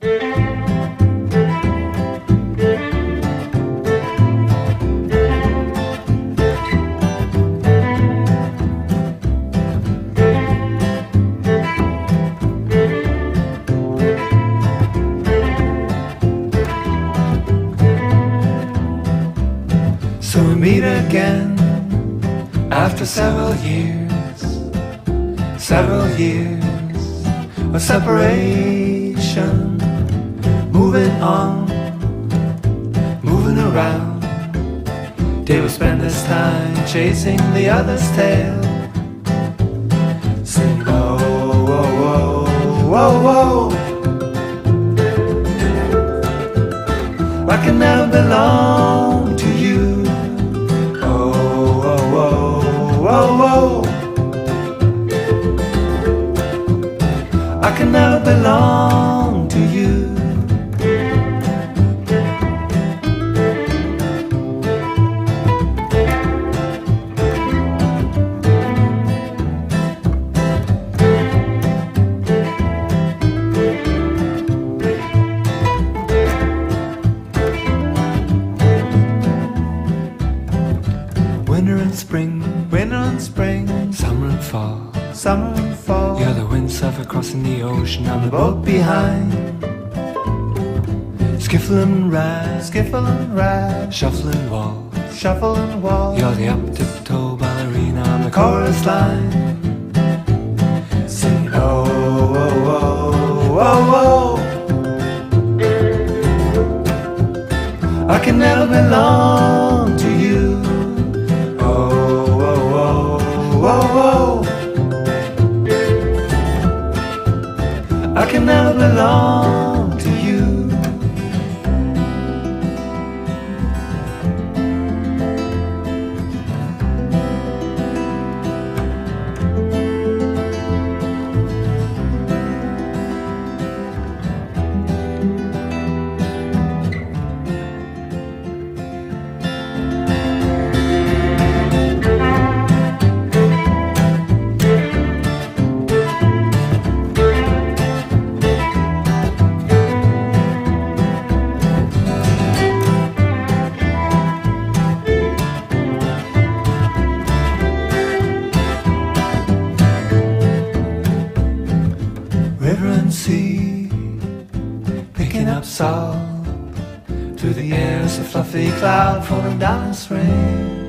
So we meet again after several years of separation, moving on, moving around. Day will spend his time chasing the other's tail, sing whoa, whoa, whoa, whoa, whoa. I can never belong to you. Oh, whoa, whoa, whoa, whoa. I can never belong to you. Winter and spring, summer and fall, You're the windsurfer crossing the ocean, I'm the boat behind. Skiffle and ride, shuffling walls, You're the up-tiptoe ballerina, I'm the chorus line. Sing oh, oh, oh, oh, oh. I can never belong to you. Whoa, whoa. I can never belong to you. River and sea, picking up salt. Through the air is a fluffy cloud falling down in spring.